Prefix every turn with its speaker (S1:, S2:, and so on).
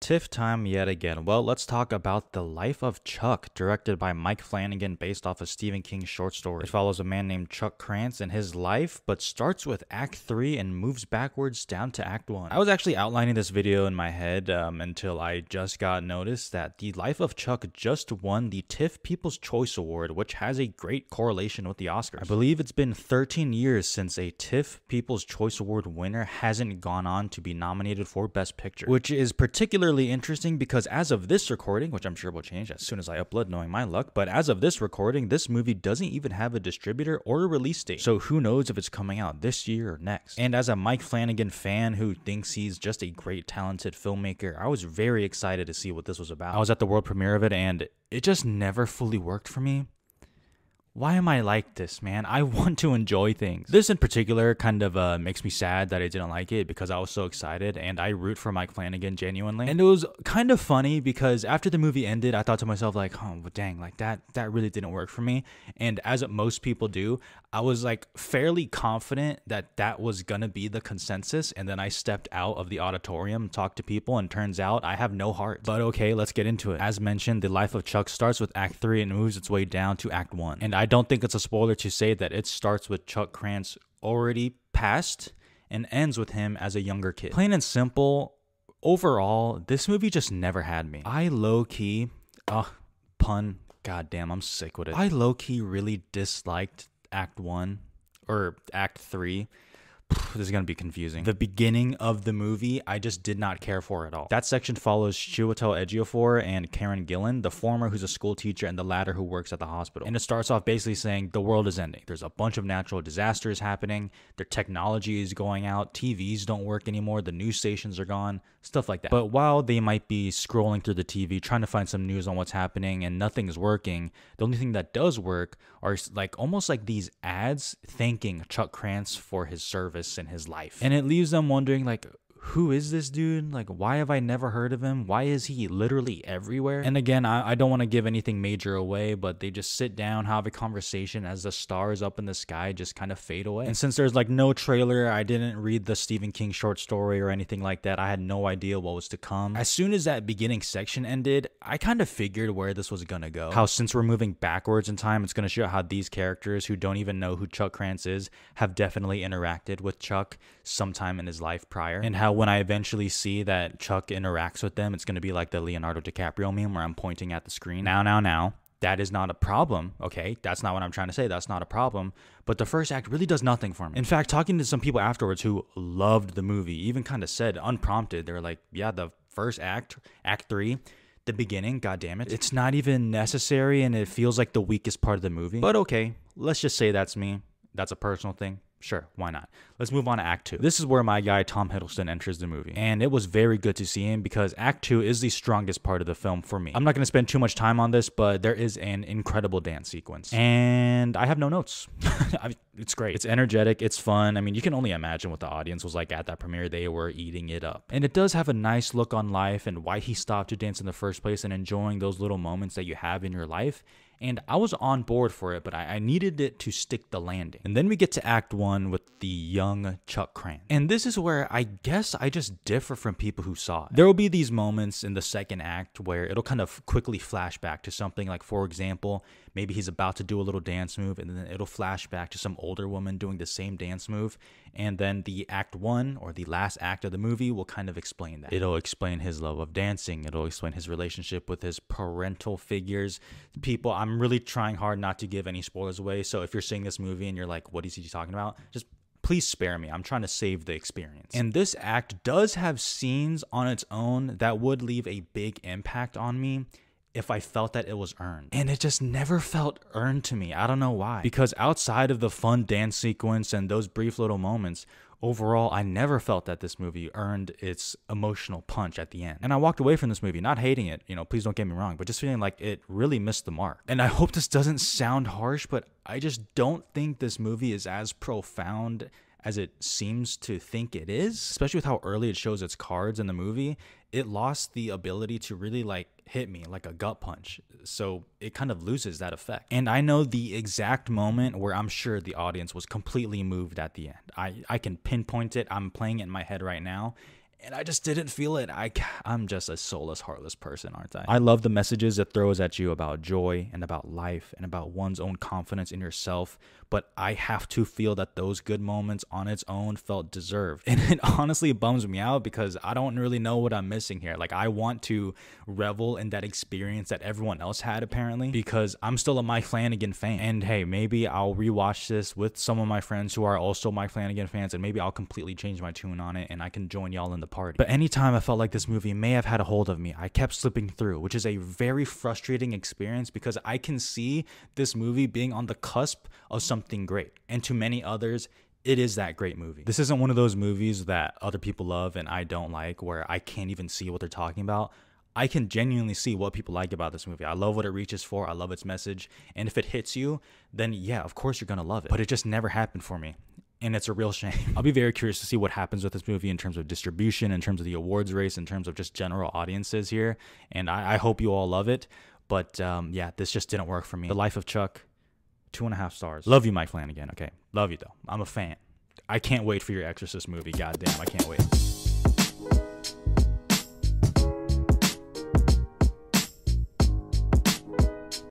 S1: TIFF time yet again. Well, let's talk about The Life of Chuck, directed by Mike Flanagan, based off of Stephen King's short story. It follows a man named Chuck Krantz and his life, but starts with Act 3 and moves backwards down to Act 1. I was actually outlining this video in my head until I just got noticed that The Life of Chuck just won the TIFF People's Choice Award, which has a great correlation with the Oscars. I believe it's been 13 years since a TIFF People's Choice Award winner hasn't gone on to be nominated for Best Picture, which is particularly interesting because as of this recording, which I'm sure will change as soon as I upload knowing my luck, but as of this recording, this movie doesn't even have a distributor or a release date. So who knows if it's coming out this year or next. And as a Mike Flanagan fan who thinks he's just a great talented filmmaker, I was very excited to see what this was about. I was at the world premiere of it and it just never fully worked for me. Why am I like this, man? I want to enjoy things. This in particular kind of makes me sad that I didn't like it because I was so excited and I root for Mike Flanagan genuinely. And it was kind of funny because after the movie ended, I thought to myself like, oh, dang, like that really didn't work for me. And as most people do, I was like fairly confident that that was gonna be the consensus. And then I stepped out of the auditorium, talked to people, and turns out I have no heart. But okay, let's get into it. As mentioned, The Life of Chuck starts with Act 3 and moves its way down to Act 1. And I don't think it's a spoiler to say that it starts with Chuck Krantz already passed and ends with him as a younger kid. Plain and simple, overall, this movie just never had me. I low-key, pun, goddamn, I'm sick with it. I low-key really disliked Act 1 or Act 3. This is going to be confusing. The beginning of the movie, I just did not care for at all. That section follows Chiwetel Ejiofor and Karen Gillan, the former who's a school teacher and the latter who works at the hospital. And it starts off basically saying the world is ending. There's a bunch of natural disasters happening. Their technology is going out. TVs don't work anymore. The news stations are gone. Stuff like that. But while they might be scrolling through the TV, trying to find some news on what's happening and nothing's working, the only thing that does work are like almost like these ads thanking Chuck Krantz for his service in his life. And it leaves them wondering like, who is this dude? Like, why have I never heard of him? Why is he literally everywhere? And again, I don't want to give anything major away, but they just sit down, have a conversation as the stars up in the sky just kind of fade away. And since there's like no trailer, I didn't read the Stephen King short story or anything like that. I had no idea what was to come. As soon as that beginning section ended, I kind of figured where this was gonna go. How since we're moving backwards in time, it's gonna show how these characters who don't even know who Chuck Krantz is have definitely interacted with Chuck sometime in his life prior. And how when I eventually see that Chuck interacts with them, it's going to be like the Leonardo DiCaprio meme where I'm pointing at the screen. Now, that is not a problem, okay? That's not what I'm trying to say. That's not a problem. But the first act really does nothing for me. In fact, talking to some people afterwards who loved the movie, even kind of said, unprompted, they were like, yeah, the first act, Act 3, the beginning, goddammit, it's not even necessary and it feels like the weakest part of the movie. But okay, let's just say that's me. That's a personal thing. Sure, why not? Let's move on to Act 2. This is where my guy Tom Hiddleston enters the movie. And it was very good to see him because Act 2 is the strongest part of the film for me. I'm not going to spend too much time on this, but there is an incredible dance sequence. And I have no notes. It's great. It's energetic. It's fun. I mean, you can only imagine what the audience was like at that premiere. They were eating it up. And it does have a nice look on life and why he stopped to dance in the first place and enjoying those little moments that you have in your life. And I was on board for it, but I needed it to stick the landing. And then we get to Act 1 with the young Chuck Krantz. And this is where I guess I just differ from people who saw it. There will be these moments in the second act where it'll kind of quickly flash back to something like, for example, maybe he's about to do a little dance move and then it'll flash back to some older woman doing the same dance move. And then the Act 1 or the last act of the movie will kind of explain that. It'll explain his love of dancing. It'll explain his relationship with his parental figures. People, I'm really trying hard not to give any spoilers away. So if you're seeing this movie and you're like, what is he talking about? Just please spare me. I'm trying to save the experience. And this act does have scenes on its own that would leave a big impact on me if I felt that it was earned. And it just never felt earned to me. I don't know why. Because outside of the fun dance sequence and those brief little moments, overall, I never felt that this movie earned its emotional punch at the end. And I walked away from this movie not hating it, please don't get me wrong, but just feeling like it really missed the mark. And I hope this doesn't sound harsh, but I just don't think this movie is as profound as it seems to think it is, especially with how early it shows its cards in the movie. It lost the ability to really hit me like a gut punch. So it kind of loses that effect. And I know the exact moment where I'm sure the audience was completely moved at the end. I can pinpoint it. I'm playing it in my head right now. and I just didn't feel it. I'm just a soulless, heartless person, aren't I? I love the messages it throws at you about joy and about life and about one's own confidence in yourself, but I have to feel that those good moments on its own felt deserved. And it honestly bums me out because I don't really know what I'm missing here. Like, I want to revel in that experience that everyone else had, apparently, because I'm still a Mike Flanagan fan. And hey, maybe I'll rewatch this with some of my friends who are also Mike Flanagan fans, and maybe I'll completely change my tune on it and I can join y'all in the party. But anytime I felt like this movie may have had a hold of me, I kept slipping through, which is a very frustrating experience because I can see this movie being on the cusp of something great. And to many others, it is that great movie. This isn't one of those movies that other people love and I don't like, where I can't even see what they're talking about. I can genuinely see what people like about this movie. I love what it reaches for. I love its message. And if it hits you, then yeah, of course you're going to love it. But it just never happened for me. And it's a real shame. I'll be very curious to see what happens with this movie in terms of distribution, in terms of the awards race, in terms of just general audiences here. And I hope you all love it. But yeah, this just didn't work for me. The Life of Chuck, 2.5 stars. Love you, Mike Flanagan. Okay, love you though. I'm a fan. I can't wait for your Exorcist movie. Goddamn, I can't wait.